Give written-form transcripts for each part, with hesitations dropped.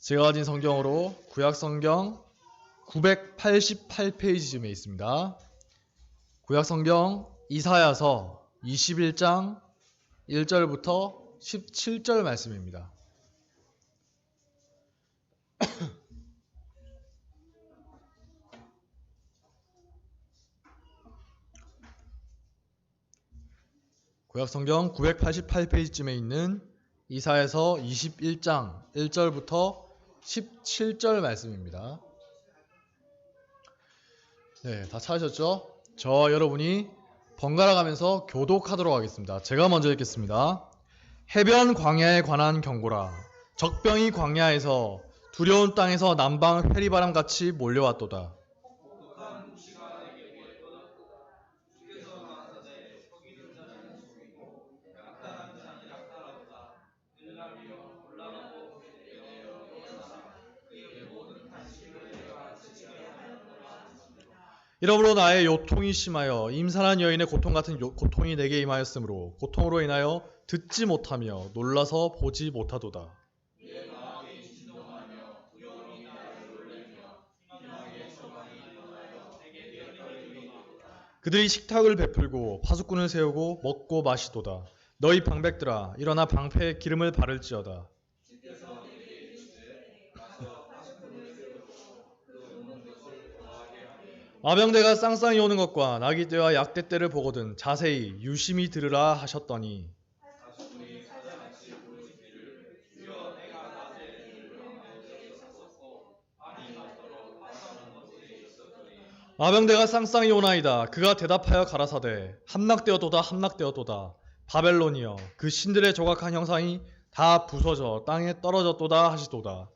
제가 가진 성경으로 구약성경 988페이지쯤에 있습니다. 구약성경 이사야서 21장 1절부터 17절 말씀입니다. 구약성경 988페이지쯤에 있는 이사야서 21장 1절부터 17절 말씀입니다. 네, 다 찾으셨죠? 저와 여러분이 번갈아 가면서 교독하도록 하겠습니다. 제가 먼저 읽겠습니다. 해변 광야에 관한 경고라. 적병이 광야에서 두려운 땅에서 남방 회리바람같이 몰려왔도다. 이러므로 나의 요통이 심하여 임산한 여인의 고통 같은 고통이 내게 임하였으므로 고통으로 인하여 듣지 못하며 놀라서 보지 못하도다. 그들이 식탁을 베풀고 파수꾼을 세우고 먹고 마시도다. 너희 방백들아 일어나 방패에 기름을 바를지어다. 마병대가 쌍쌍이 오는 것과 나귀떼와 약대떼를 보거든 자세히 유심히 들으라 하셨더니 마병대가 쌍쌍이 오나이다. 그가 대답하여 가라사대 함락되었도다 함락되었도다. 바벨론이여 그 신들의 조각한 형상이 다 부서져 땅에 떨어졌도다 하시도다.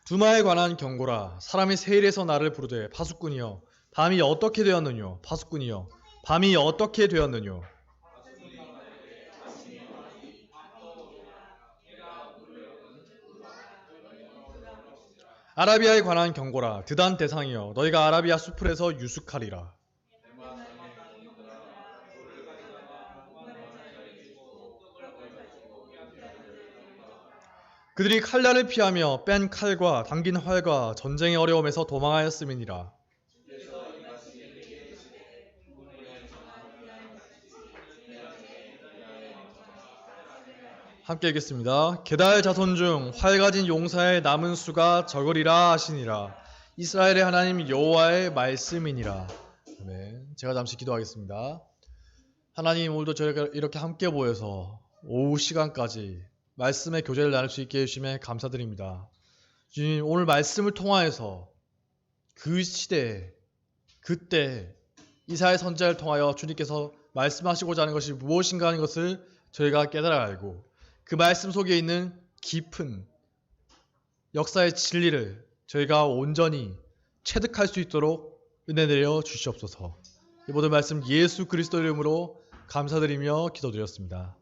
두마에 관한 경고라. 사람이 세일에서 나를 부르되 파수꾼이여 밤이 어떻게 되었느뇨. 파수꾼이여 밤이 어떻게 되었느뇨. 아라비아에 관한 경고라. 드단 대상이여 너희가 아라비아 수풀에서 유숙하리라. 그들이 칼날을 피하며 뺀 칼과 당긴 활과 전쟁의 어려움에서 도망하였음이니라. 함께 읽겠습니다. 게달 자손 중 활 가진 용사의 남은 수가 적으리라 하시니라. 이스라엘의 하나님 여호와의 말씀이니라. 아멘. 제가 잠시 기도하겠습니다. 하나님 오늘도 저희가 이렇게 함께 모여서 오후 시간까지 말씀의 교제를 나눌 수 있게 해주심에 감사드립니다. 주님 오늘 말씀을 통하여서 그 시대에 그때 이사야 선지자를 통하여 주님께서 말씀하시고자 하는 것이 무엇인가 하는 것을 저희가 깨달아 알고 그 말씀 속에 있는 깊은 역사의 진리를 저희가 온전히 체득할 수 있도록 은혜 내려 주시옵소서. 이 모든 말씀 예수 그리스도 이름으로 감사드리며 기도드렸습니다.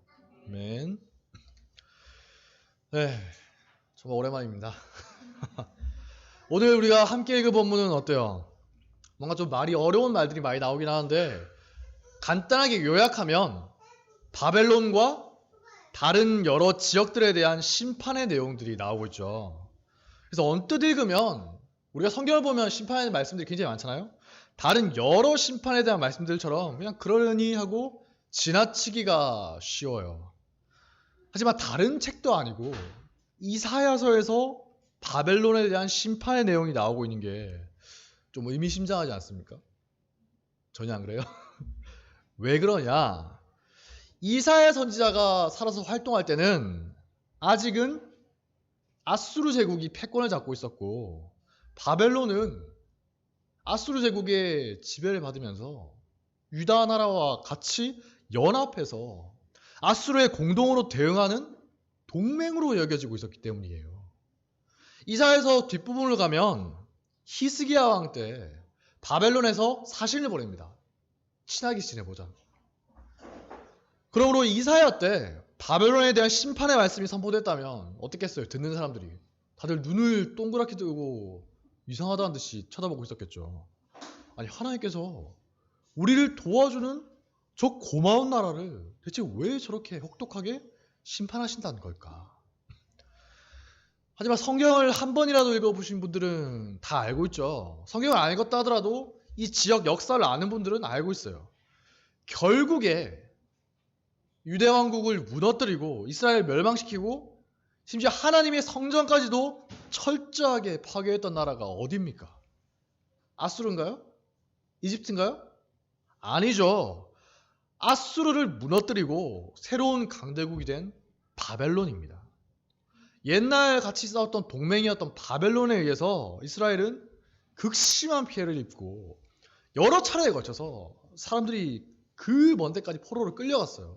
아멘. 네, 정말 오랜만입니다. 오늘 우리가 함께 읽은 본문은 어때요? 뭔가 좀 말이 어려운 말들이 많이 나오긴 하는데 간단하게 요약하면 바벨론과 다른 여러 지역들에 대한 심판의 내용들이 나오고 있죠. 그래서 언뜻 읽으면 우리가 성경을 보면 심판의 말씀들이 굉장히 많잖아요. 다른 여러 심판에 대한 말씀들처럼 그냥 그러려니 하고 지나치기가 쉬워요. 하지만 다른 책도 아니고 이사야서에서 바벨론에 대한 심판의 내용이 나오고 있는 게 좀 의미심장하지 않습니까? 전혀 안 그래요? 왜 그러냐? 이사야 선지자가 살아서 활동할 때는 아직은 아수르 제국이 패권을 잡고 있었고 바벨론은 아수르 제국의 지배를 받으면서 유다 나라와 같이 연합해서 아수르의 공동으로 대응하는 동맹으로 여겨지고 있었기 때문이에요. 이사야서 뒷부분을 가면 히스기야 왕 때 바벨론에서 사신을 보냅니다. 친하게 지내보자. 그러므로 이사야 때 바벨론에 대한 심판의 말씀이 선포됐다면 어떻겠어요? 듣는 사람들이 다들 눈을 동그랗게 뜨고 이상하다는 듯이 쳐다보고 있었겠죠. 아니 하나님께서 우리를 도와주는 저 고마운 나라를 대체 왜 저렇게 혹독하게 심판하신다는 걸까? 하지만 성경을 한 번이라도 읽어보신 분들은 다 알고 있죠. 성경을 안 읽었다 하더라도 이 지역 역사를 아는 분들은 알고 있어요. 결국에 유대 왕국을 무너뜨리고 이스라엘을 멸망시키고 심지어 하나님의 성전까지도 철저하게 파괴했던 나라가 어디입니까? 아수르인가요? 이집트인가요? 아니죠. 아수르를 무너뜨리고 새로운 강대국이 된 바벨론입니다. 옛날 같이 싸웠던 동맹이었던 바벨론에 의해서 이스라엘은 극심한 피해를 입고 여러 차례에 걸쳐서 사람들이 그 먼 데까지 포로로 끌려갔어요.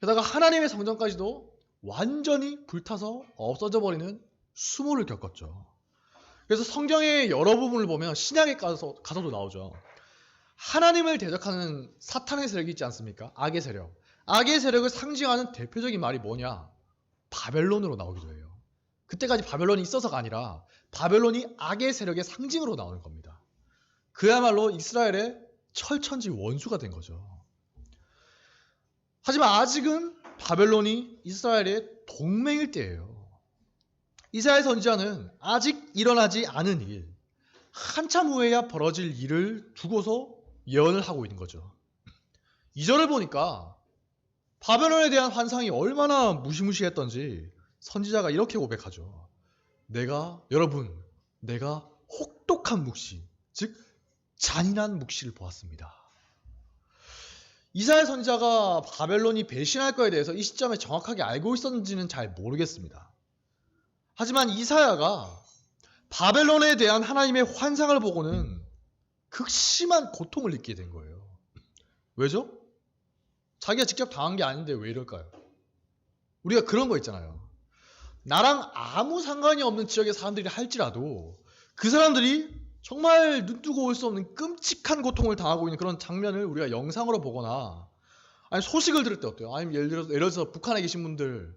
게다가 하나님의 성전까지도 완전히 불타서 없어져 버리는 수모를 겪었죠. 그래서 성경의 여러 부분을 보면 신약에 가서도 나오죠. 하나님을 대적하는 사탄의 세력이 있지 않습니까? 악의 세력. 악의 세력을 상징하는 대표적인 말이 뭐냐? 바벨론으로 나오기도 해요. 그때까지 바벨론이 있어서가 아니라 바벨론이 악의 세력의 상징으로 나오는 겁니다. 그야말로 이스라엘의 철천지 원수가 된 거죠. 하지만 아직은 바벨론이 이스라엘의 동맹일 때예요. 이사야 선지자는 아직 일어나지 않은 일, 한참 후에야 벌어질 일을 두고서 예언을 하고 있는 거죠. 2절을 보니까 바벨론에 대한 환상이 얼마나 무시무시했던지 선지자가 이렇게 고백하죠. 여러분, 내가 혹독한 묵시, 즉 잔인한 묵시를 보았습니다. 이사야 선지자가 바벨론이 배신할 거에 대해서 이 시점에 정확하게 알고 있었는지는 잘 모르겠습니다. 하지만 이사야가 바벨론에 대한 하나님의 환상을 보고는 극심한 고통을 느끼게 된 거예요. 왜죠? 자기가 직접 당한 게 아닌데 왜 이럴까요? 우리가 그런 거 있잖아요. 나랑 아무 상관이 없는 지역의 사람들이 할지라도 그 사람들이 정말 눈뜨고 올 수 없는 끔찍한 고통을 당하고 있는 그런 장면을 우리가 영상으로 보거나 아니 소식을 들을 때 어때요? 아니면 예를 들어서 북한에 계신 분들,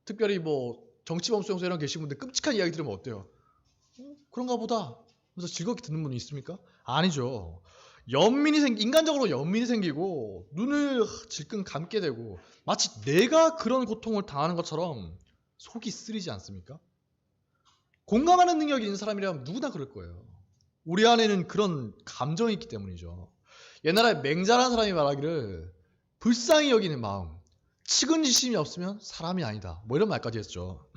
특별히 뭐 정치범수용소 이런 계신 분들 끔찍한 이야기 들으면 어때요? 그런가 보다. 그래서 즐겁게 듣는 분이 있습니까? 아니죠. 인간적으로 연민이 생기고 눈을 질끈 감게 되고 마치 내가 그런 고통을 당하는 것처럼 속이 쓰리지 않습니까? 공감하는 능력이 있는 사람이라면 누구나 그럴 거예요. 우리 안에는 그런 감정이 있기 때문이죠. 옛날에 맹자라는 사람이 말하기를 불쌍히 여기는 마음, 측은지심이 없으면 사람이 아니다. 뭐 이런 말까지 했죠.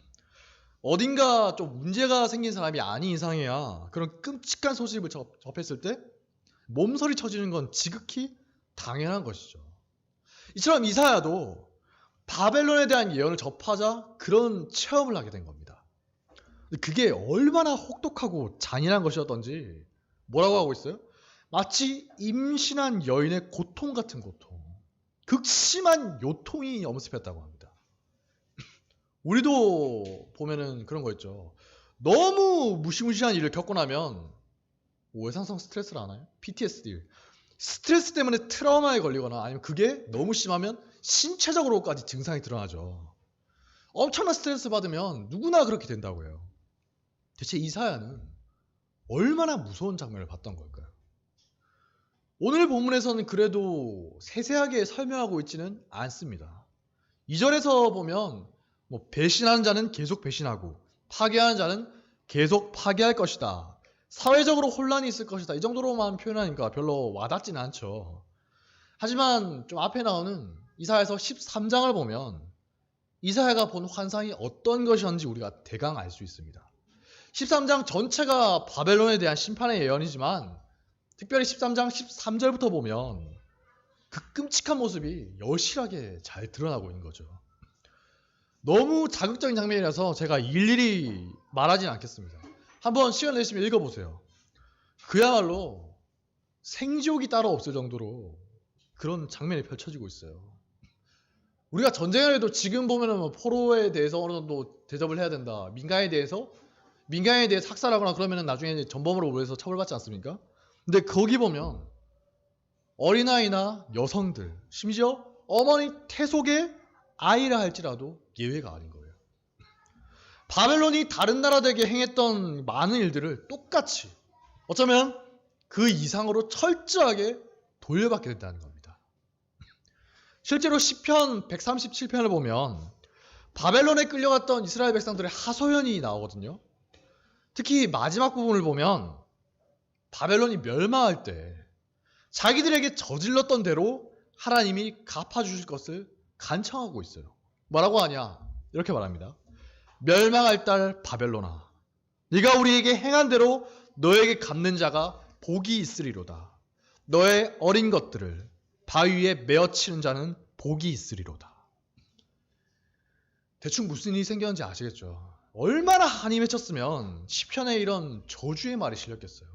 어딘가 좀 문제가 생긴 사람이 아닌 이상해야 그런 끔찍한 소식을 접했을 때 몸서리 쳐지는 건 지극히 당연한 것이죠. 이처럼 이사야도 바벨론에 대한 예언을 접하자 그런 체험을 하게 된 겁니다. 그게 얼마나 혹독하고 잔인한 것이었던지 뭐라고 하고 있어요? 마치 임신한 여인의 고통 같은 고통, 극심한 요통이 엄습했다고 합니다. 우리도 보면은 그런 거 있죠. 너무 무시무시한 일을 겪고 나면 외상성 스트레스를 아나요? PTSD. 스트레스 때문에 트라우마에 걸리거나 아니면 그게 너무 심하면 신체적으로까지 증상이 드러나죠. 엄청난 스트레스 받으면 누구나 그렇게 된다고 해요. 대체 이사야는 얼마나 무서운 장면을 봤던 걸까요? 오늘 본문에서는 그래도 세세하게 설명하고 있지는 않습니다. 2절에서 보면 배신하는 자는 계속 배신하고 파괴하는 자는 계속 파괴할 것이다. 사회적으로 혼란이 있을 것이다. 이 정도로만 표현하니까 별로 와닿지는 않죠. 하지만 좀 앞에 나오는 이사야서 13장을 보면 이사야가 본 환상이 어떤 것이었는지 우리가 대강 알 수 있습니다. 13장 전체가 바벨론에 대한 심판의 예언이지만 특별히 13장 13절부터 보면 그 끔찍한 모습이 여실하게 잘 드러나고 있는 거죠. 너무 자극적인 장면이라서 제가 일일이 말하진 않겠습니다. 한번 시간 내시면 읽어보세요. 그야말로 생지옥이 따로 없을 정도로 그런 장면이 펼쳐지고 있어요. 우리가 전쟁을 해도 지금 보면은 포로에 대해서 어느 정도 대접을 해야 된다. 민간에 대해서 학살하거나 그러면은 나중에 전범으로 오해서 처벌받지 않습니까? 근데 거기 보면 어린아이나 여성들, 심지어 어머니 태속의 아이라 할지라도 예외가 아닌 거예요. 바벨론이 다른 나라들에게 행했던 많은 일들을 똑같이 어쩌면 그 이상으로 철저하게 돌려받게 된다는 겁니다. 실제로 시편 137편을 보면 바벨론에 끌려갔던 이스라엘 백성들의 하소연이 나오거든요. 특히 마지막 부분을 보면 바벨론이 멸망할 때 자기들에게 저질렀던 대로 하나님이 갚아주실 것을 간청하고 있어요. 뭐라고 하냐? 이렇게 말합니다. 멸망할 딸 바벨론아, 네가 우리에게 행한 대로 너에게 갚는 자가 복이 있으리로다. 너의 어린 것들을 바위에 메어치는 자는 복이 있으리로다. 대충 무슨 일이 생겼는지 아시겠죠? 얼마나 한이 맺혔으면 시편에 이런 저주의 말이 실렸겠어요.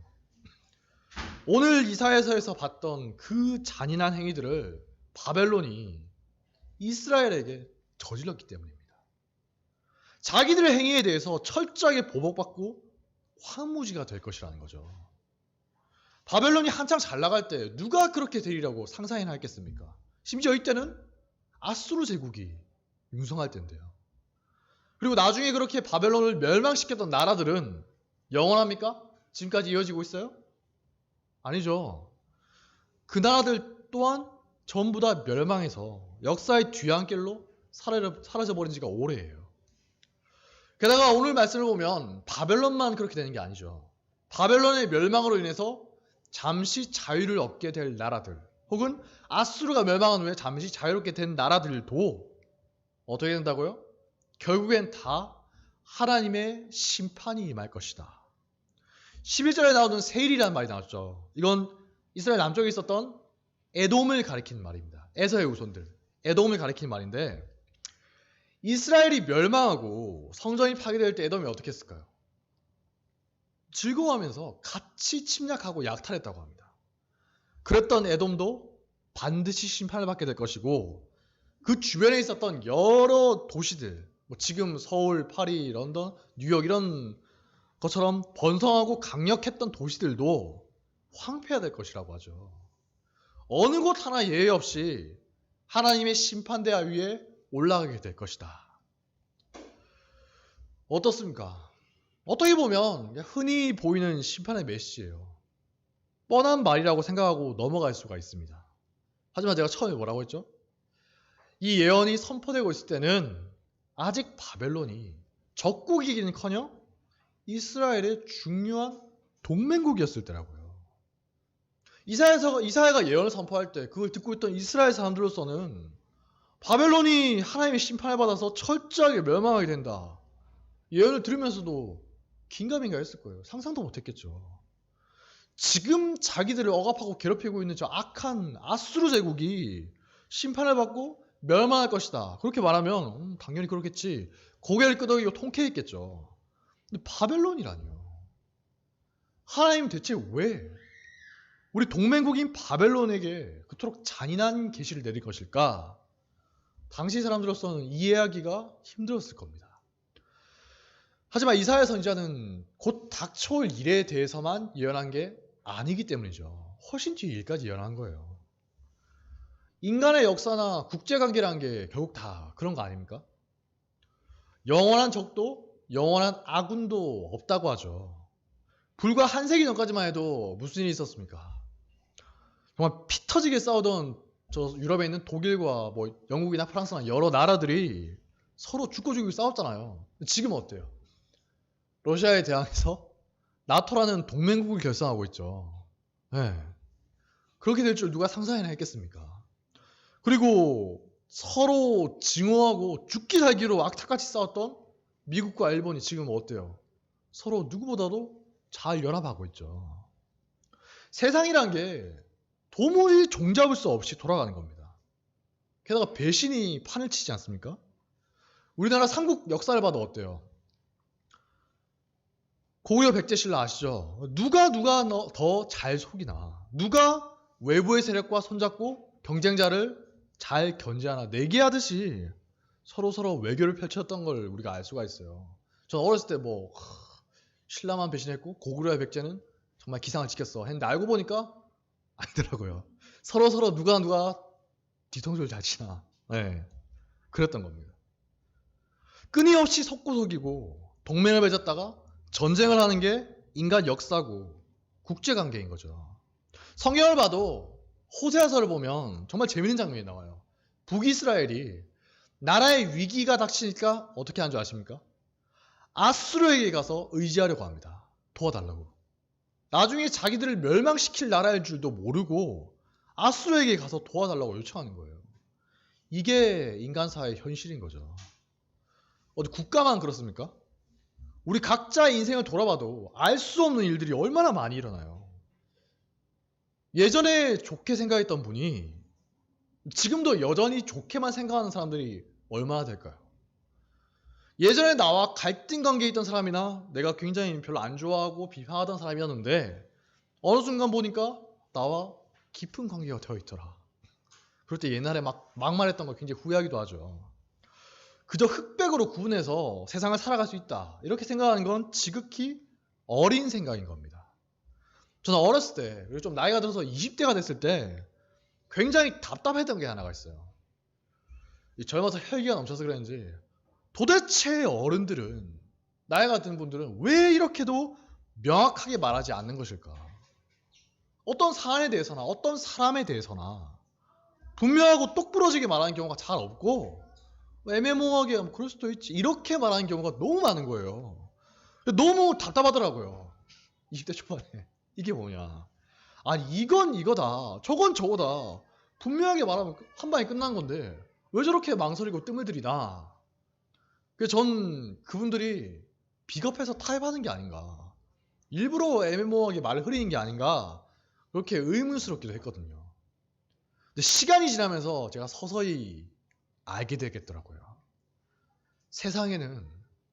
오늘 이사야서에서 봤던 그 잔인한 행위들을 바벨론이 이스라엘에게 저질렀기 때문입니다. 자기들의 행위에 대해서 철저하게 보복받고 황무지가 될 것이라는 거죠. 바벨론이 한창 잘 나갈 때 누가 그렇게 되리라고 상상이나 했겠습니까? 심지어 이때는 아수르 제국이 융성할 때인데요. 그리고 나중에 그렇게 바벨론을 멸망시켰던 나라들은 영원합니까? 지금까지 이어지고 있어요? 아니죠. 그 나라들 또한 전부 다 멸망해서 역사의 뒤안길로 사라져버린 지가 오래예요. 게다가 오늘 말씀을 보면 바벨론만 그렇게 되는 게 아니죠. 바벨론의 멸망으로 인해서 잠시 자유를 얻게 될 나라들, 혹은 아수르가 멸망한 후에 잠시 자유롭게 된 나라들도 어떻게 된다고요? 결국엔 다 하나님의 심판이 임할 것이다. 11절에 나오는 세일이라는 말이 나왔죠. 이건 이스라엘 남쪽에 있었던 에돔을 가리키는 말입니다. 에서의 후손들, 에돔을 가리키는 말인데, 이스라엘이 멸망하고 성전이 파괴될 때 에돔이 어떻게 했을까요? 즐거워하면서 같이 침략하고 약탈했다고 합니다. 그랬던 에돔도 반드시 심판을 받게 될 것이고, 그 주변에 있었던 여러 도시들, 지금 서울, 파리, 런던, 뉴욕 이런 것처럼 번성하고 강력했던 도시들도 황폐화될 것이라고 하죠. 어느 곳 하나 예외 없이 하나님의 심판대야 위에 올라가게 될 것이다. 어떻습니까? 어떻게 보면 흔히 보이는 심판의 메시지예요. 뻔한 말이라고 생각하고 넘어갈 수가 있습니다. 하지만 제가 처음에 뭐라고 했죠? 이 예언이 선포되고 있을 때는 아직 바벨론이 적국이기는커녕 이스라엘의 중요한 동맹국이었을 때라고요. 이사야가 예언을 선포할 때 그걸 듣고 있던 이스라엘 사람들로서는 바벨론이 하나님의 심판을 받아서 철저하게 멸망하게 된다, 예언을 들으면서도 긴가민가 했을 거예요. 상상도 못했겠죠. 지금 자기들을 억압하고 괴롭히고 있는 저 악한 아수르 제국이 심판을 받고 멸망할 것이다, 그렇게 말하면 당연히 그렇겠지, 고개를 끄덕이고 통쾌했겠죠. 근데 바벨론이라니요. 하나님 대체 왜 우리 동맹국인 바벨론에게 그토록 잔인한 계시를 내릴 것일까? 당시 사람들로서는 이해하기가 힘들었을 겁니다. 하지만 이사야 선지자는 곧 닥쳐올 일에 대해서만 예언한 게 아니기 때문이죠. 훨씬 뒤에 일까지 예언한 거예요. 인간의 역사나 국제관계라는 게 결국 다 그런 거 아닙니까? 영원한 적도 영원한 아군도 없다고 하죠. 불과 한 세기 전까지만 해도 무슨 일이 있었습니까? 정말 피 터지게 싸우던 저 유럽에 있는 독일과 영국이나 프랑스나 여러 나라들이 서로 죽고 죽이고 싸웠잖아요. 지금은 어때요? 러시아에 대항해서 나토라는 동맹국을 결성하고 있죠. 네. 그렇게 될 줄 누가 상상이나 했겠습니까? 그리고 서로 증오하고 죽기 살기로 악착같이 싸웠던 미국과 일본이 지금 어때요? 서로 누구보다도 잘 연합하고 있죠. 세상이란 게 도무지 종잡을 수 없이 돌아가는 겁니다. 게다가 배신이 판을 치지 않습니까? 우리나라 삼국 역사를 봐도 어때요? 고구려 백제신라 아시죠? 누가 더 잘 속이나, 누가 외부의 세력과 손잡고 경쟁자를 잘 견제하나 내기하듯이 서로 외교를 펼쳤던 걸 우리가 알 수가 있어요. 저는 어렸을 때 신라만 배신했고 고구려와 백제는 정말 기상을 지켰어 했는데, 알고 보니까 아니더라고요. 서로 누가 뒤통수를 잘 치나. 네, 그랬던 겁니다. 끊임없이 속고 동맹을 맺었다가 전쟁을 하는 게 인간 역사고 국제관계인 거죠. 성경을 봐도 호세아서를 보면 정말 재밌는 장면이 나와요. 북이스라엘이 나라의 위기가 닥치니까 어떻게 하는 줄 아십니까? 아수르에게 가서 의지하려고 합니다. 도와달라고. 나중에 자기들을 멸망시킬 나라일 줄도 모르고 아수르에게 가서 도와달라고 요청하는 거예요. 이게 인간사의 현실인 거죠. 어디 국가만 그렇습니까? 우리 각자의 인생을 돌아봐도 알 수 없는 일들이 얼마나 많이 일어나요. 예전에 좋게 생각했던 분이 지금도 여전히 좋게만 생각하는 사람들이 얼마나 될까요? 예전에 나와 갈등 관계에 있던 사람이나 내가 굉장히 별로 안 좋아하고 비판하던 사람이었는데 어느 순간 보니까 나와 깊은 관계가 되어 있더라. 그럴 때 옛날에 막말했던 거 굉장히 후회하기도 하죠. 그저 흑백으로 구분해서 세상을 살아갈 수 있다. 이렇게 생각하는 건 지극히 어린 생각인 겁니다. 저는 어렸을 때, 그리고 좀 나이가 들어서 20대가 됐을 때 굉장히 답답했던 게 하나가 있어요. 젊어서 혈기가 넘쳐서 그런지 도대체 어른들은, 나이 같은 분들은 왜 이렇게도 명확하게 말하지 않는 것일까? 어떤 사안에 대해서나 어떤 사람에 대해서나 분명하고 똑부러지게 말하는 경우가 잘 없고 애매모호하게 그럴 수도 있지 이렇게 말하는 경우가 너무 많은 거예요. 너무 답답하더라고요. 20대 초반에 이게 뭐냐, 아니 이건 이거다 저건 저거다 분명하게 말하면 한 방에 끝난 건데 왜 저렇게 망설이고 뜸을 들이나. 그래서 전 그분들이 비겁해서 타협하는 게 아닌가, 일부러 애매모호하게 말을 흐리는 게 아닌가 그렇게 의문스럽기도 했거든요. 근데 시간이 지나면서 제가 서서히 알게 되겠더라고요. 세상에는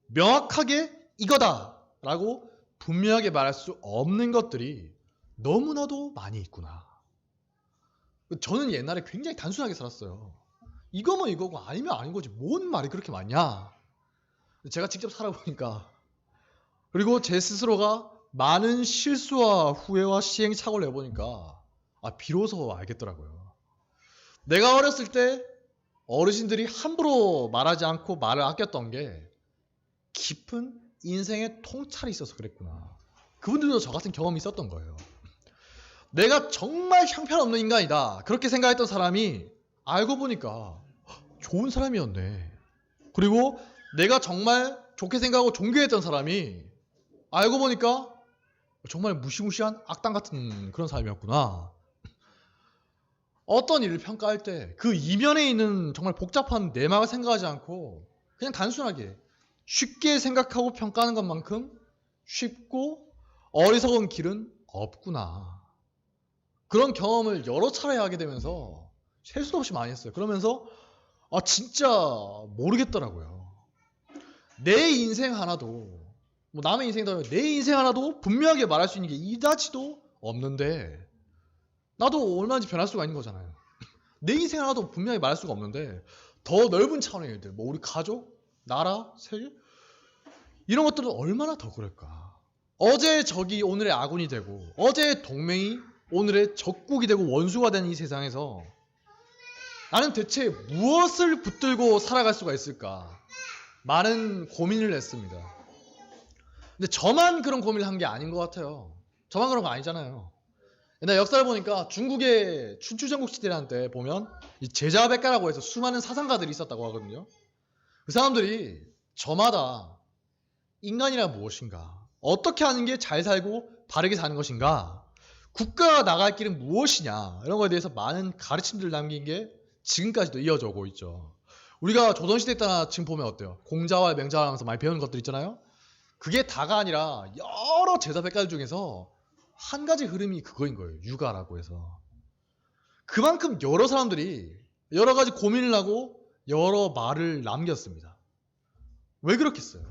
명확하게 이거다 라고 분명하게 말할 수 없는 것들이 너무나도 많이 있구나. 저는 옛날에 굉장히 단순하게 살았어요. 이거면 이거고 아니면 아닌 거지 뭔 말이 그렇게 많냐. 제가 직접 살아보니까, 그리고 제 스스로가 많은 실수와 후회와 시행착오를 해보니까 비로소 알겠더라고요. 내가 어렸을 때 어르신들이 함부로 말하지 않고 말을 아꼈던 게 깊은 인생의 통찰이 있어서 그랬구나. 그분들도 저 같은 경험이 있었던 거예요. 내가 정말 형편없는 인간이다 그렇게 생각했던 사람이 알고 보니까 좋은 사람이었네. 그리고 내가 정말 좋게 생각하고 존경했던 사람이 알고 보니까 정말 무시무시한 악당 같은 그런 사람이었구나. 어떤 일을 평가할 때 그 이면에 있는 정말 복잡한 내막을 생각하지 않고 그냥 단순하게 쉽게 생각하고 평가하는 것만큼 쉽고 어리석은 길은 없구나. 그런 경험을 여러 차례 하게 되면서 셀 수도 없이 많이 했어요. 그러면서 진짜 모르겠더라고요. 내 인생 하나도, 뭐 남의 인생도 내 인생 하나도 분명하게 말할 수 있는 게 이다지도 없는데 나도 얼마든지 변할 수가 있는 거잖아요. 내 인생 하나도 분명히 말할 수가 없는데 더 넓은 차원의 일들, 뭐 우리 가족, 나라, 세계 이런 것들은 얼마나 더 그럴까. 어제의 적이 오늘의 아군이 되고 어제의 동맹이 오늘의 적국이 되고 원수가 되는 이 세상에서 나는 대체 무엇을 붙들고 살아갈 수가 있을까 많은 고민을 했습니다. 근데 저만 그런 고민을 한 게 아닌 것 같아요. 저만 그런 거 아니잖아요. 옛날 역사를 보니까 중국의 춘추전국시대라는 때 보면 이 제자백가라고 해서 수많은 사상가들이 있었다고 하거든요. 그 사람들이 저마다 인간이란 무엇인가, 어떻게 하는 게 잘 살고 바르게 사는 것인가, 국가가 나갈 길은 무엇이냐 이런 거에 대해서 많은 가르침들을 남긴 게 지금까지도 이어져 오고 있죠. 우리가 조선시대 때나 지금 보면 어때요? 공자와 맹자를 하면서 많이 배우는 것들 있잖아요. 그게 다가 아니라 여러 제자백가들 중에서 한 가지 흐름이 그거인 거예요. 육아라고 해서. 그만큼 여러 사람들이 여러 가지 고민을 하고 여러 말을 남겼습니다. 왜 그렇겠어요?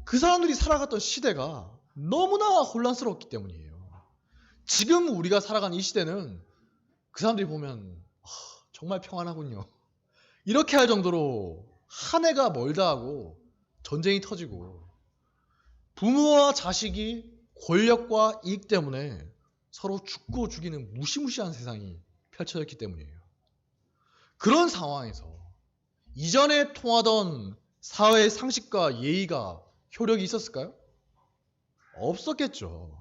그 사람들이 살아갔던 시대가 너무나 혼란스러웠기 때문이에요. 지금 우리가 살아가는 이 시대는 그 사람들이 보면 정말 평안하군요. 이렇게 할 정도로 한 해가 멀다 하고 전쟁이 터지고 부모와 자식이 권력과 이익 때문에 서로 죽고 죽이는 무시무시한 세상이 펼쳐졌기 때문이에요. 그런 상황에서 이전에 통하던 사회의 상식과 예의가 효력이 있었을까요? 없었겠죠.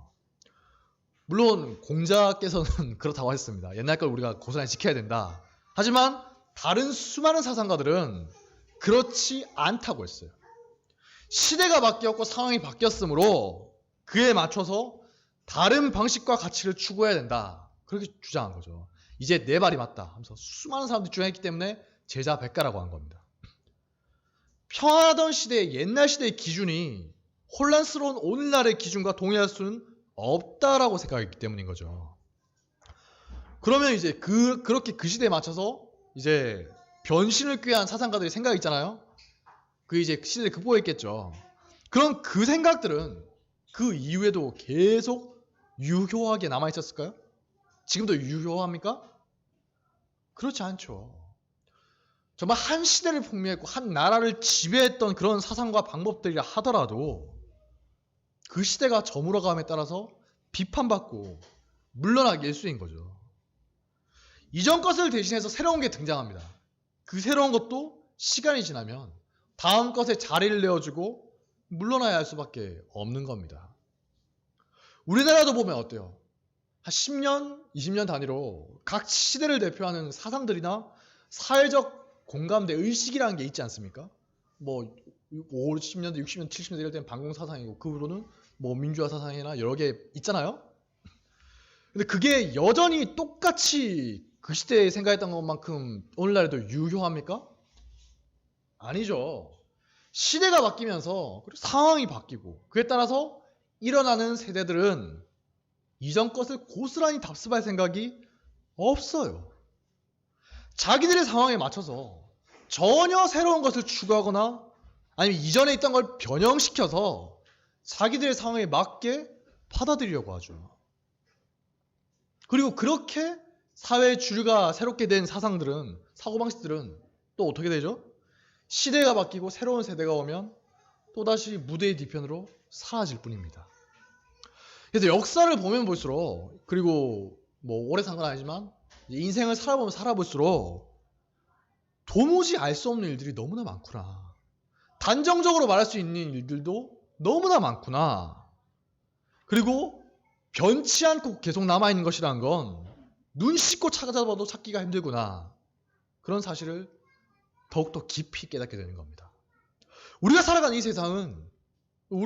물론 공자께서는 그렇다고 하셨습니다. 옛날 걸 우리가 고스란히 지켜야 된다. 하지만 다른 수많은 사상가들은 그렇지 않다고 했어요. 시대가 바뀌었고 상황이 바뀌었으므로 그에 맞춰서 다른 방식과 가치를 추구해야 된다. 그렇게 주장한 거죠. 이제 내 말이 맞다 하면서 수많은 사람들이 주장했기 때문에 제자 백가라고 한 겁니다. 평안하던 시대의 옛날 시대의 기준이 혼란스러운 오늘날의 기준과 동의할 수는 없다라고 생각했기 때문인 거죠. 그러면 이제 그렇게 그 시대에 맞춰서 이제 변신을 꾀한 사상가들의 생각이 있잖아요. 그 이제 시대를 극복했겠죠. 그럼 그 생각들은 그 이후에도 계속 유효하게 남아있었을까요? 지금도 유효합니까? 그렇지 않죠. 정말 한 시대를 풍미했고 한 나라를 지배했던 그런 사상과 방법들이라 하더라도 그 시대가 저물어감에 따라서 비판받고 물러나기 일쑤인 거죠. 이전 것을 대신해서 새로운 게 등장합니다. 그 새로운 것도 시간이 지나면 다음 것에 자리를 내어주고 물러나야 할 수밖에 없는 겁니다. 우리나라도 보면 어때요? 한 10년, 20년 단위로 각 시대를 대표하는 사상들이나 사회적 공감대, 의식이라는 게 있지 않습니까? 뭐 50년대, 60년대, 70년대 이럴 때는 반공사상이고 그 후로는 뭐 민주화 사상이나 여러 개 있잖아요? 근데 그게 여전히 똑같이 그 시대에 생각했던 것만큼 오늘날에도 유효합니까? 아니죠. 시대가 바뀌면서 그리고 상황이 바뀌고 그에 따라서 일어나는 세대들은 이전 것을 고스란히 답습할 생각이 없어요. 자기들의 상황에 맞춰서 전혀 새로운 것을 추구하거나 아니면 이전에 있던 걸 변형시켜서 자기들의 상황에 맞게 받아들이려고 하죠. 그리고 그렇게 사회 주류가 새롭게 된 사상들은, 사고방식들은 또 어떻게 되죠? 시대가 바뀌고 새로운 세대가 오면 또다시 무대의 뒤편으로 사라질 뿐입니다. 그래서 역사를 보면 볼수록, 그리고 뭐 오래 산 건 아니지만 인생을 살아보면 살아볼수록 도무지 알 수 없는 일들이 너무나 많구나. 단정적으로 말할 수 있는 일들도 너무나 많구나. 그리고 변치 않고 계속 남아있는 것이란 건 눈 씻고 찾아봐도 찾기가 힘들구나. 그런 사실을 더욱더 깊이 깨닫게 되는 겁니다. 우리가 살아가는 이 세상은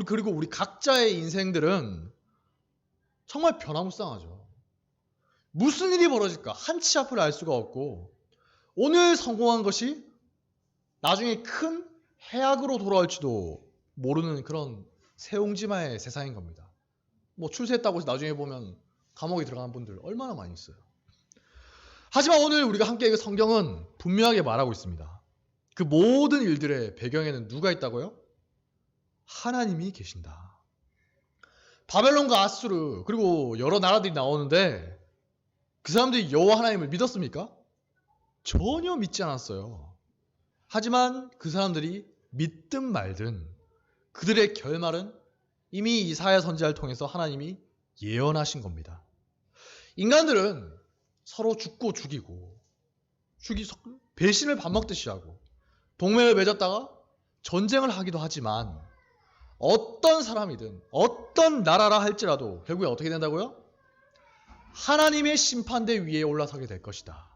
그리고 우리 각자의 인생들은 정말 변화무쌍하죠. 무슨 일이 벌어질까 한치 앞을 알 수가 없고 오늘 성공한 것이 나중에 큰 해악으로 돌아올지도 모르는 그런 새옹지마의 세상인 겁니다. 뭐 출세했다고 해서 나중에 보면 감옥에 들어가는 분들 얼마나 많이 있어요. 하지만 오늘 우리가 함께 읽은 성경은 분명하게 말하고 있습니다. 그 모든 일들의 배경에는 누가 있다고요? 하나님이 계신다. 바벨론과 아수르 그리고 여러 나라들이 나오는데 그 사람들이 여호와 하나님을 믿었습니까? 전혀 믿지 않았어요. 하지만 그 사람들이 믿든 말든 그들의 결말은 이미 이사야 선지자를 통해서 하나님이 예언하신 겁니다. 인간들은 서로 죽고 죽이고 배신을 밥 먹듯이 하고 동맹을 맺었다가 전쟁을 하기도 하지만 어떤 사람이든 어떤 나라라 할지라도 결국에 어떻게 된다고요? 하나님의 심판대 위에 올라서게 될 것이다.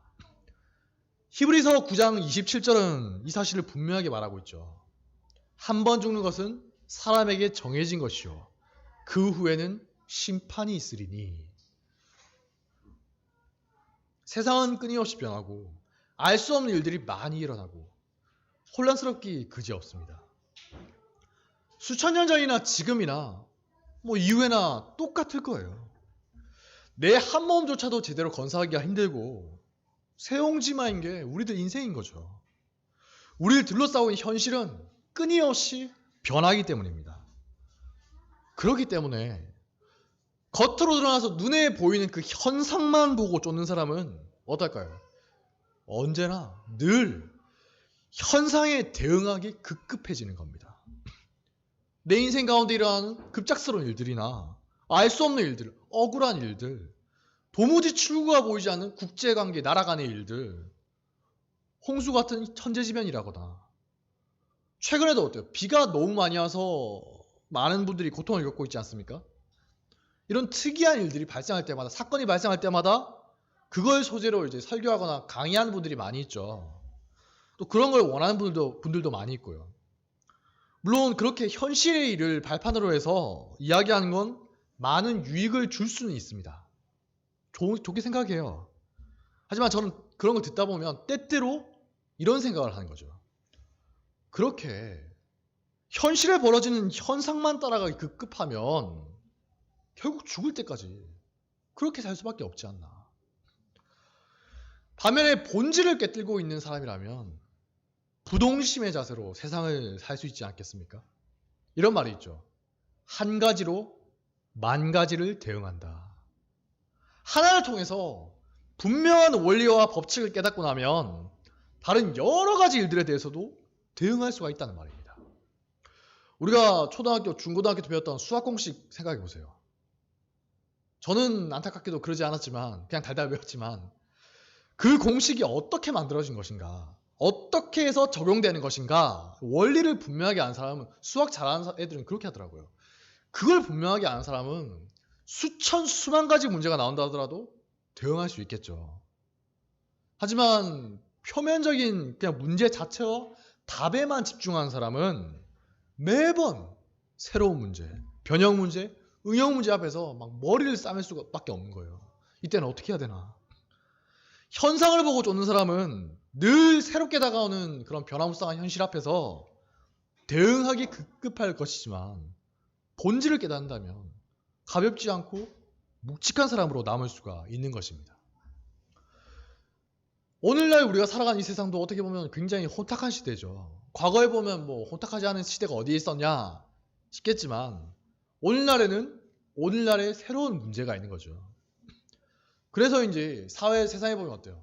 히브리서 9장 27절은 이 사실을 분명하게 말하고 있죠. 한 번 죽는 것은 사람에게 정해진 것이요 그 후에는 심판이 있으리니. 세상은 끊임없이 변하고 알 수 없는 일들이 많이 일어나고 혼란스럽기 그지없습니다. 수천 년 전이나 지금이나 뭐 이후에나 똑같을 거예요. 내 한 몸조차도 제대로 건사하기가 힘들고 새옹지마인 게 우리들 인생인 거죠. 우리를 둘러싸고 있는 현실은 끊임없이 변하기 때문입니다. 그렇기 때문에 겉으로 드러나서 눈에 보이는 그 현상만 보고 쫓는 사람은 어떨까요? 언제나 늘 현상에 대응하기 급급해지는 겁니다. 내 인생 가운데 일어나는 급작스러운 일들이나 알 수 없는 일들, 억울한 일들, 도무지 출구가 보이지 않는 국제관계, 나라 간의 일들, 홍수 같은 천재지변이라거나 최근에도 어때요? 비가 너무 많이 와서 많은 분들이 고통을 겪고 있지 않습니까? 이런 특이한 일들이 발생할 때마다, 사건이 발생할 때마다 그걸 소재로 이제 설교하거나 강의하는 분들이 많이 있죠. 또 그런 걸 원하는 분들도 많이 있고요. 물론 그렇게 현실의 일을 발판으로 해서 이야기하는 건 많은 유익을 줄 수는 있습니다. 좋게 생각해요. 하지만 저는 그런 걸 듣다 보면 때때로 이런 생각을 하는 거죠. 그렇게 현실에 벌어지는 현상만 따라가기 급급하면 결국 죽을 때까지 그렇게 살 수밖에 없지 않나. 반면에 본질을 꿰뚫고 있는 사람이라면 부동심의 자세로 세상을 살 수 있지 않겠습니까? 이런 말이 있죠. 한 가지로 만 가지를 대응한다. 하나를 통해서 분명한 원리와 법칙을 깨닫고 나면 다른 여러 가지 일들에 대해서도 대응할 수가 있다는 말입니다. 우리가 초등학교, 중고등학교 때 배웠던 수학 공식 생각해 보세요. 저는 안타깝게도 그러지 않았지만 그냥 달달 배웠지만 그 공식이 어떻게 만들어진 것인가, 어떻게 해서 적용되는 것인가, 원리를 분명하게 아는 사람은, 수학 잘하는 애들은 그렇게 하더라고요. 그걸 분명하게 아는 사람은 수천 수만 가지 문제가 나온다 하더라도 대응할 수 있겠죠. 하지만 표면적인 그냥 문제 자체와 답에만 집중하는 사람은 매번 새로운 문제, 변형 문제, 응용 문제 앞에서 막 머리를 싸맬 수밖에 없는 거예요. 이때는 어떻게 해야 되나? 현상을 보고 쫓는 사람은 늘 새롭게 다가오는 그런 변화무쌍한 현실 앞에서 대응하기 급급할 것이지만 본질을 깨닫는다면 가볍지 않고 묵직한 사람으로 남을 수가 있는 것입니다. 오늘날 우리가 살아가는 이 세상도 어떻게 보면 굉장히 혼탁한 시대죠. 과거에 보면 뭐 혼탁하지 않은 시대가 어디에 있었냐 싶겠지만 오늘날에는 오늘날에 새로운 문제가 있는 거죠. 그래서 이제 세상에 보면 어때요?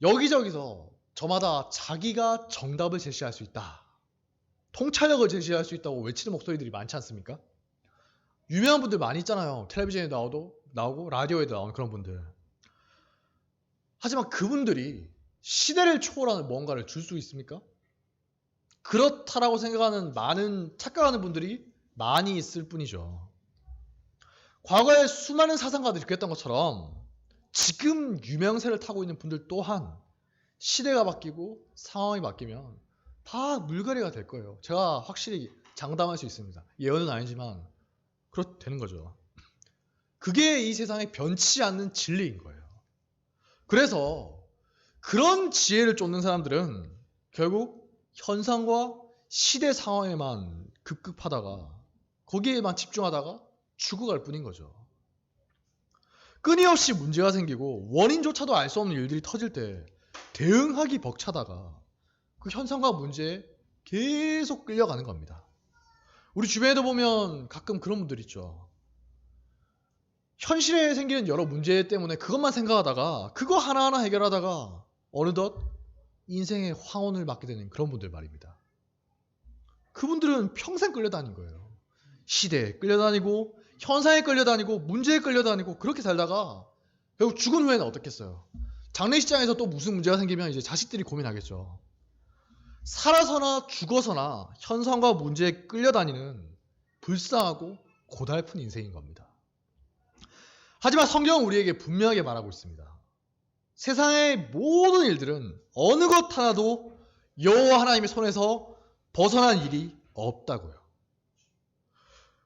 여기저기서 저마다 자기가 정답을 제시할 수 있다, 통찰력을 제시할 수 있다고 외치는 목소리들이 많지 않습니까? 유명한 분들 많이 있잖아요. 텔레비전에 나오고 라디오에도 나오는 그런 분들. 하지만 그분들이 시대를 초월하는 뭔가를 줄 수 있습니까? 그렇다라고 생각하는 많은 착각하는 분들이 많이 있을 뿐이죠. 과거에 수많은 사상가들이 그랬던 것처럼 지금 유명세를 타고 있는 분들 또한 시대가 바뀌고 상황이 바뀌면 다 물갈이가 될 거예요. 제가 확실히 장담할 수 있습니다. 예언은 아니지만 그렇게 되는 거죠. 그게 이 세상에 변치 않는 진리인 거예요. 그래서 그런 지혜를 쫓는 사람들은 결국 현상과 시대 상황에만 급급하다가 거기에만 집중하다가 죽어갈 뿐인 거죠. 끊임없이 문제가 생기고 원인조차도 알 수 없는 일들이 터질 때 대응하기 벅차다가 그 현상과 문제에 계속 끌려가는 겁니다. 우리 주변에도 보면 가끔 그런 분들 있죠. 현실에 생기는 여러 문제 때문에 그것만 생각하다가 그거 하나하나 해결하다가 어느덧 인생의 황혼을 맞게 되는 그런 분들 말입니다. 그분들은 평생 끌려다닌 거예요. 시대에 끌려다니고 현상에 끌려다니고 문제에 끌려다니고 그렇게 살다가 결국 죽은 후에는 어떻겠어요? 장례식장에서 또 무슨 문제가 생기면 이제 자식들이 고민하겠죠. 살아서나 죽어서나 현상과 문제에 끌려다니는 불쌍하고 고달픈 인생인 겁니다. 하지만 성경은 우리에게 분명하게 말하고 있습니다. 세상의 모든 일들은 어느 것 하나도 여호와 하나님의 손에서 벗어난 일이 없다고요.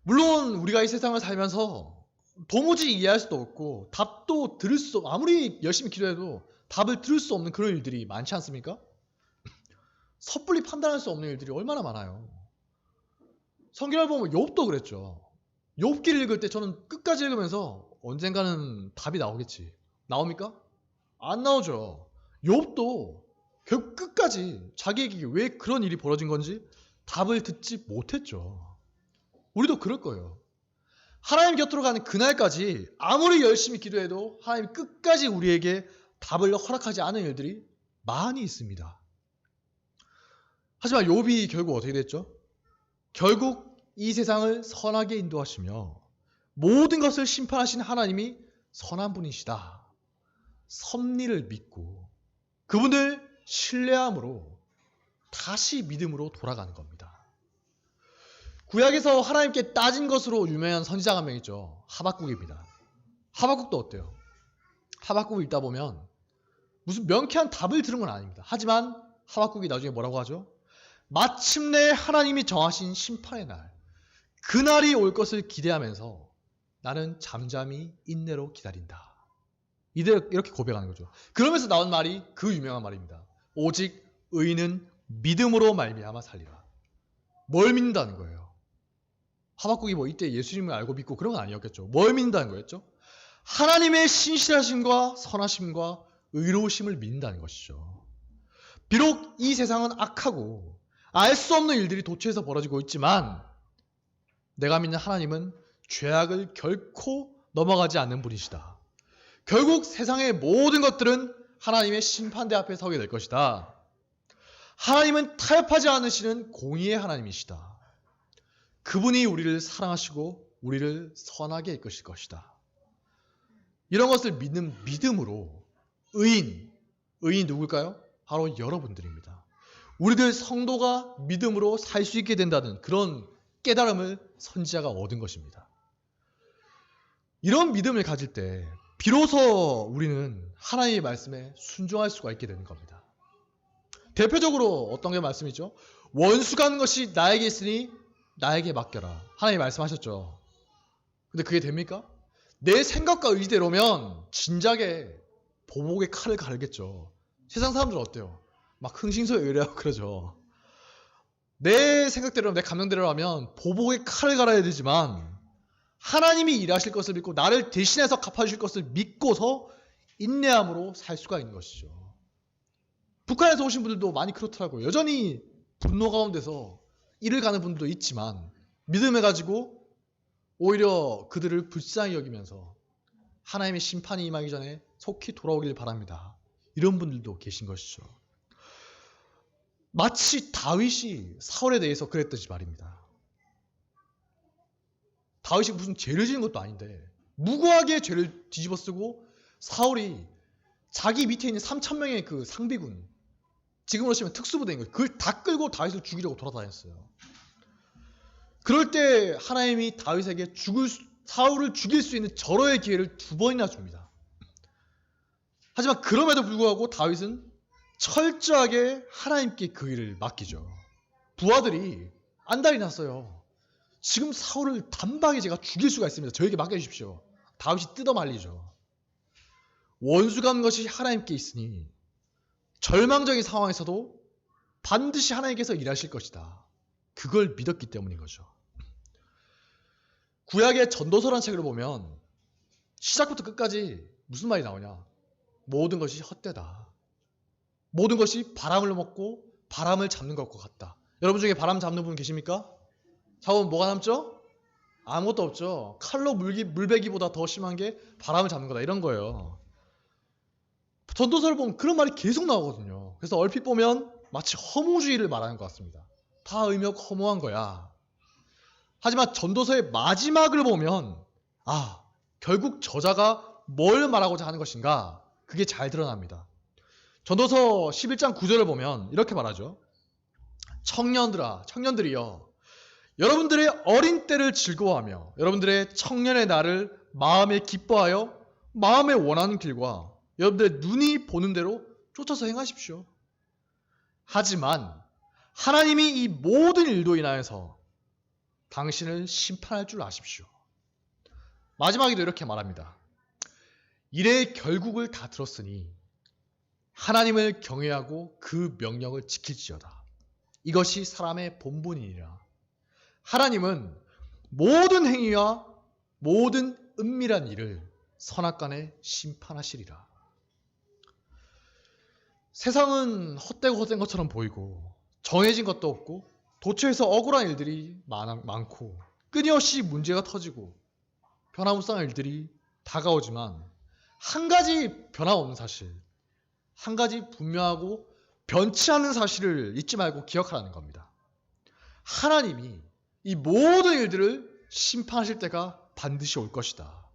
물론 우리가 이 세상을 살면서 도무지 이해할 수도 없고 답도 들을 수 아무리 열심히 기도해도 답을 들을 수 없는 그런 일들이 많지 않습니까? 섣불리 판단할 수 없는 일들이 얼마나 많아요. 성경을 보면 욥도 그랬죠. 욥기를 읽을 때 저는 끝까지 읽으면서 언젠가는 답이 나오겠지. 나옵니까? 안 나오죠. 욥도 결국 끝까지 자기에게 왜 그런 일이 벌어진 건지 답을 듣지 못했죠. 우리도 그럴 거예요. 하나님 곁으로 가는 그날까지 아무리 열심히 기도해도 하나님 끝까지 우리에게 답을 허락하지 않은 일들이 많이 있습니다. 하지만 욥이 결국 어떻게 됐죠? 결국 이 세상을 선하게 인도하시며 모든 것을 심판하신 하나님이 선한 분이시다. 섭리를 믿고 그분을 신뢰함으로 다시 믿음으로 돌아가는 겁니다. 구약에서 하나님께 따진 것으로 유명한 선지자가 한 명 있죠. 하박국입니다. 하박국도 어때요? 하박국을 읽다 보면 무슨 명쾌한 답을 들은 건 아닙니다. 하지만 하박국이 나중에 뭐라고 하죠? 마침내 하나님이 정하신 심판의 날, 그날이 올 것을 기대하면서 나는 잠잠히 인내로 기다린다. 이렇게 고백하는 거죠. 그러면서 나온 말이 그 유명한 말입니다. 오직 의인은 믿음으로 말미암아 살리라. 뭘 믿는다는 거예요? 하박국이 뭐 이때 예수님을 알고 믿고 그런 건 아니었겠죠. 뭘 믿는다는 거였죠? 하나님의 신실하심과 선하심과 의로우심을 믿는다는 것이죠. 비록 이 세상은 악하고 알 수 없는 일들이 도처에서 벌어지고 있지만 내가 믿는 하나님은 죄악을 결코 넘어가지 않는 분이시다. 결국 세상의 모든 것들은 하나님의 심판대 앞에 서게 될 것이다. 하나님은 타협하지 않으시는 공의의 하나님이시다. 그분이 우리를 사랑하시고 우리를 선하게 이끄실 것이다. 이런 것을 믿는 믿음으로 의인이 누굴까요? 바로 여러분들입니다. 우리들 성도가 믿음으로 살 수 있게 된다는 그런 깨달음을 선지자가 얻은 것입니다. 이런 믿음을 가질 때 비로소 우리는 하나님의 말씀에 순종할 수가 있게 되는 겁니다. 대표적으로 어떤 게 말씀이죠? 원수 간 것이 나에게 있으니 나에게 맡겨라. 하나님이 말씀하셨죠. 근데 그게 됩니까? 내 생각과 의지대로면 진작에 보복의 칼을 갈겠죠. 세상 사람들은 어때요? 막 흥신소에 의뢰하고 그러죠. 내 생각대로 내 감정대로 하면 보복의 칼을 갈아야 되지만 하나님이 일하실 것을 믿고 나를 대신해서 갚아주실 것을 믿고서 인내함으로 살 수가 있는 것이죠. 북한에서 오신 분들도 많이 그렇더라고요. 여전히 분노 가운데서 일을 가는 분들도 있지만 믿음을 가지고 오히려 그들을 불쌍히 여기면서 하나님의 심판이 임하기 전에 속히 돌아오길 바랍니다. 이런 분들도 계신 것이죠. 마치 다윗이 사울에 대해서 그랬듯이 말입니다. 다윗이 무슨 죄를 지은 것도 아닌데 무고하게 죄를 뒤집어 쓰고 사울이 자기 밑에 있는 3,000명의 그 상비군, 지금으로 치면 특수부대인 거예요. 그걸 다 끌고 다윗을 죽이려고 돌아다녔어요. 그럴 때 하나님이 다윗에게 사울을 죽일 수 있는 절호의 기회를 2번이나 줍니다. 하지만 그럼에도 불구하고 다윗은 철저하게 하나님께 그 일을 맡기죠. 부하들이 안달이 났어요. 지금 사울을 단박에 제가 죽일 수가 있습니다. 저에게 맡겨주십시오. 다윗이 뜯어말리죠. 원수간 것이 하나님께 있으니 절망적인 상황에서도 반드시 하나님께서 일하실 것이다. 그걸 믿었기 때문인 거죠. 구약의 전도서라는 책을 보면 시작부터 끝까지 무슨 말이 나오냐? 모든 것이 헛되다. 모든 것이 바람을 먹고 바람을 잡는 것과 같다. 여러분 중에 바람 잡는 분 계십니까? 잡으면 뭐가 남죠? 아무것도 없죠. 칼로 물베기보다 더 심한 게 바람을 잡는 거다. 이런 거예요. 전도서를 보면 그런 말이 계속 나오거든요. 그래서 얼핏 보면 마치 허무주의를 말하는 것 같습니다. 다 의미없고 허무한 거야. 하지만 전도서의 마지막을 보면 결국 저자가 뭘 말하고자 하는 것인가? 그게 잘 드러납니다. 전도서 11장 9절을 보면 이렇게 말하죠. 청년들이여 여러분들의 어린 때를 즐거워하며 여러분들의 청년의 날을 마음에 기뻐하여 마음에 원하는 길과 여러분들의 눈이 보는 대로 쫓아서 행하십시오. 하지만 하나님이 이 모든 일도 인하여서 당신을 심판할 줄 아십시오. 마지막에도 이렇게 말합니다. 일의 결국을 다 들었으니 하나님을 경외하고 그 명령을 지킬지어다. 이것이 사람의 본분이니라. 하나님은 모든 행위와 모든 은밀한 일을 선악간에 심판하시리라. 세상은 헛되고 헛된 것처럼 보이고 정해진 것도 없고 도처에서 억울한 일들이 많고 끊임없이 문제가 터지고 변화무쌍한 일들이 다가오지만 한 가지 변함없는 사실, 한 가지 분명하고 변치 않는 사실을 잊지 말고 기억하라는 겁니다. 하나님이 이 모든 일들을 심판하실 때가 반드시 올 것이다.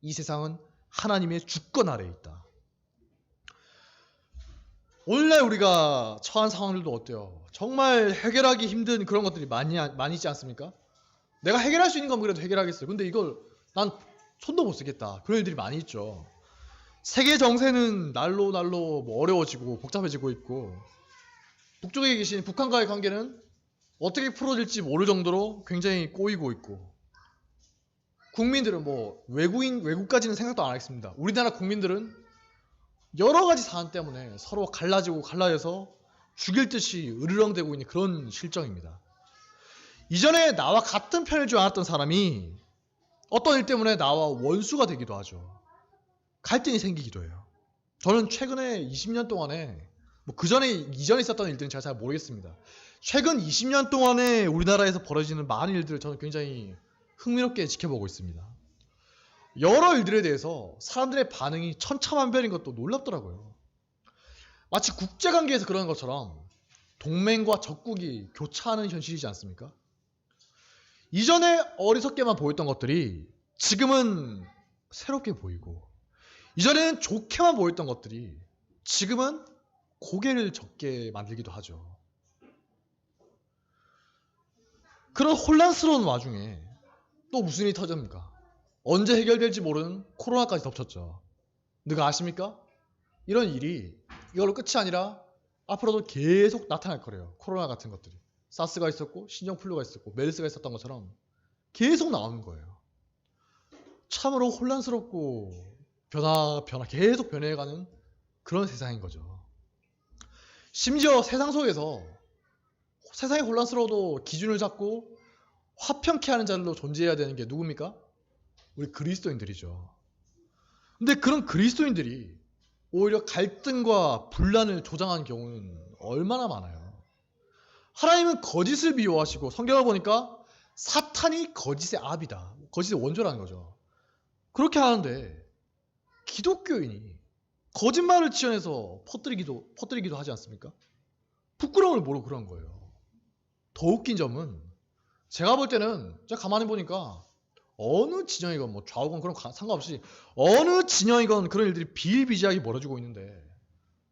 이 세상은 하나님의 주권 아래에 있다. 오늘날 우리가 처한 상황들도 어때요? 정말 해결하기 힘든 그런 것들이 많이 있지 않습니까? 내가 해결할 수 있는 건 그래도 해결하겠어요. 근데 이걸 난 손도 못 쓰겠다. 그런 일들이 많이 있죠. 세계 정세는 날로 뭐 어려워지고 복잡해지고 있고, 북쪽에 계신 북한과의 관계는 어떻게 풀어질지 모를 정도로 굉장히 꼬이고 있고, 국민들은 뭐 외국까지는 생각도 안 하겠습니다. 우리나라 국민들은 여러 가지 사안 때문에 서로 갈라져서 죽일 듯이 으르렁대고 있는 그런 실정입니다. 이전에 나와 같은 편을 줄 알았던 사람이 어떤 일 때문에 나와 원수가 되기도 하죠. 갈등이 생기기도 해요. 저는 최근에 20년 동안에 이전에 있었던 일들은 제가 잘 모르겠습니다. 최근 20년 동안에 우리나라에서 벌어지는 많은 일들을 저는 굉장히 흥미롭게 지켜보고 있습니다. 여러 일들에 대해서 사람들의 반응이 천차만별인 것도 놀랍더라고요. 마치 국제관계에서 그러는 것처럼 동맹과 적국이 교차하는 현실이지 않습니까? 이전에 어리석게만 보였던 것들이 지금은 새롭게 보이고, 이전에는 좋게만 보였던 것들이 지금은 고개를 젓게 만들기도 하죠. 그런 혼란스러운 와중에 또 무슨 일이 터집니까? 언제 해결될지 모르는 코로나까지 덮쳤죠. 누가 아십니까? 이런 일이 이걸로 끝이 아니라 앞으로도 계속 나타날 거래요. 코로나 같은 것들이. 사스가 있었고 신종플루가 있었고 메르스가 있었던 것처럼 계속 나오는 거예요. 참으로 혼란스럽고 계속 변해가는 그런 세상인 거죠. 심지어 세상 속에서 세상이 혼란스러워도 기준을 잡고 화평케 하는 자들로 존재해야 되는 게 누굽니까? 우리 그리스도인들이죠. 근데 그런 그리스도인들이 오히려 갈등과 분란을 조장하는 경우는 얼마나 많아요. 하나님은 거짓을 미워하시고 성경을 보니까 사탄이 거짓의 압이다. 거짓의 원조라는 거죠. 그렇게 하는데 기독교인이 거짓말을 지어내서 퍼뜨리기도 하지 않습니까? 부끄러움을 모르고 그런 거예요. 더 웃긴 점은 제가 볼 때는 제가 가만히 보니까 어느 진영이건 뭐 좌우건 그런 거 상관없이 어느 진영이건 그런 일들이 비일비재하게 벌어지고 있는데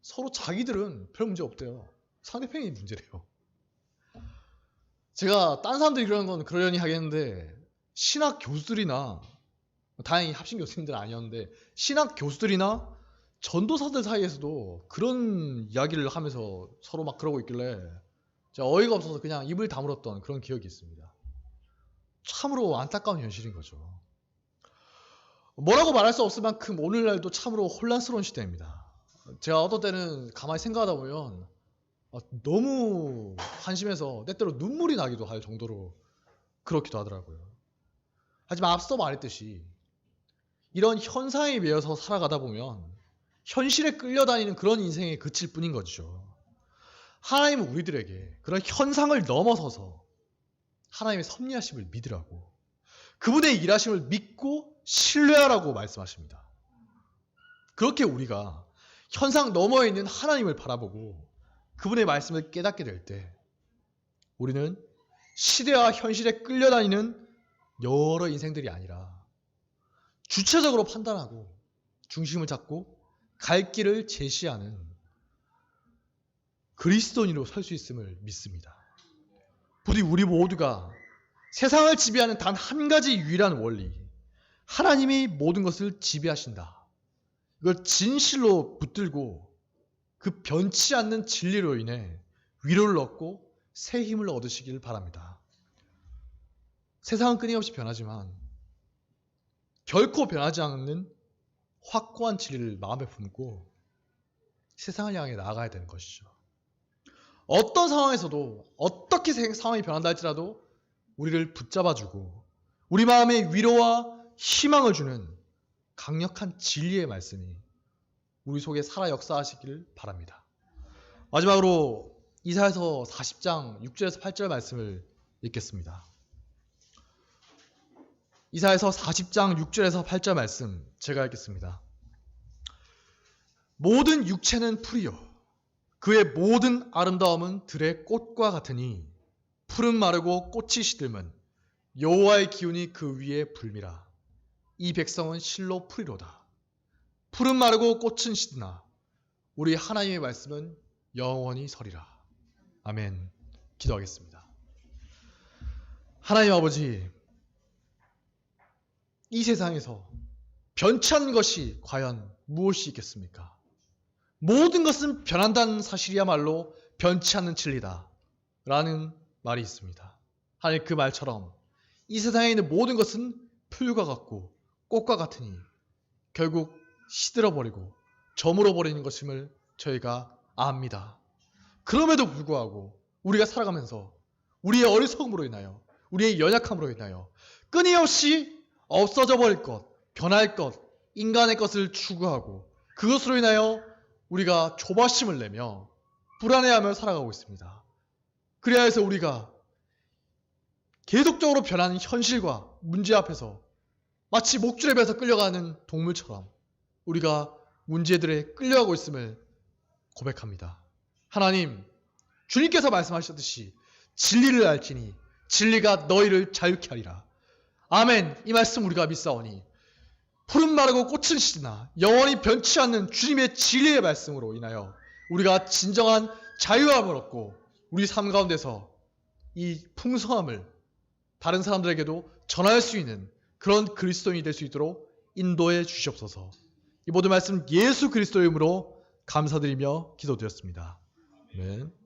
서로 자기들은 별 문제 없대요. 상대편이 문제래요. 제가 딴 사람들이 그러는 건 그러려니 하겠는데 신학 교수들이나 다행히 합신 교수님들은 아니었는데 신학 교수들이나 전도사들 사이에서도 그런 이야기를 하면서 서로 막 그러고 있길래 제가 어이가 없어서 그냥 입을 다물었던 그런 기억이 있습니다. 참으로 안타까운 현실인 거죠. 뭐라고 말할 수 없을 만큼 오늘날도 참으로 혼란스러운 시대입니다. 제가 어떤 때는 가만히 생각하다 보면 너무 한심해서 때때로 눈물이 나기도 할 정도로 그렇기도 하더라고요. 하지만 앞서 말했듯이 이런 현상에 매여서 살아가다 보면 현실에 끌려다니는 그런 인생에 그칠 뿐인 거죠. 하나님은 우리들에게 그런 현상을 넘어서서 하나님의 섭리하심을 믿으라고, 그분의 일하심을 믿고 신뢰하라고 말씀하십니다. 그렇게 우리가 현상 너머에 있는 하나님을 바라보고 그분의 말씀을 깨닫게 될 때 우리는 시대와 현실에 끌려다니는 여러 인생들이 아니라 주체적으로 판단하고 중심을 잡고 갈 길을 제시하는 그리스도인으로 설 수 있음을 믿습니다. 부디 우리 모두가 세상을 지배하는 단 한 가지 유일한 원리, 하나님이 모든 것을 지배하신다, 이걸 진실로 붙들고 그 변치 않는 진리로 인해 위로를 얻고 새 힘을 얻으시길 바랍니다. 세상은 끊임없이 변하지만 결코 변하지 않는 확고한 진리를 마음에 품고 세상을 향해 나아가야 되는 것이죠. 어떤 상황에서도 어떻게 상황이 변한다 할지라도 우리를 붙잡아주고 우리 마음에 위로와 희망을 주는 강력한 진리의 말씀이 우리 속에 살아 역사하시길 바랍니다. 마지막으로 이사야서 40장 6절에서 8절 말씀을 읽겠습니다. 이사야서 40장 6절에서 8절 말씀 제가 읽겠습니다. 모든 육체는 풀이요 그의 모든 아름다움은 들의 꽃과 같으니 풀은 마르고 꽃이 시들면 여호와의 기운이 그 위에 불미라. 이 백성은 실로 풀이로다. 풀은 마르고 꽃은 시드나 우리 하나님의 말씀은 영원히 서리라. 아멘. 기도하겠습니다. 하나님 아버지, 이 세상에서 변치한 것이 과연 무엇이 있겠습니까? 모든 것은 변한다는 사실이야말로 변치 않는 진리다 라는 말이 있습니다. 하나님, 그 말처럼 이 세상에 있는 모든 것은 풀과 같고 꽃과 같으니 결국 시들어버리고 저물어버리는 것임을 저희가 압니다. 그럼에도 불구하고 우리가 살아가면서 우리의 어리석음으로 인하여, 우리의 연약함으로 인하여 끊임없이 없어져 버릴 것, 변할 것, 인간의 것을 추구하고 그것으로 인하여 우리가 조바심을 내며 불안해하며 살아가고 있습니다. 그래야 해서 우리가 계속적으로 변하는 현실과 문제 앞에서 마치 목줄에 매서 끌려가는 동물처럼 우리가 문제들에 끌려가고 있음을 고백합니다. 하나님, 주님께서 말씀하셨듯이 진리를 알지니 진리가 너희를 자유케 하리라. 아멘. 이 말씀 우리가 믿사오니 푸른 마르고 꽃은 시드나 영원히 변치 않는 주님의 진리의 말씀으로 인하여 우리가 진정한 자유함을 얻고 우리 삶 가운데서 이 풍성함을 다른 사람들에게도 전할 수 있는 그런 그리스도인이 될 수 있도록 인도해 주시옵소서. 이 모든 말씀 예수 그리스도의 이름으로 감사드리며 기도드렸습니다. 아멘.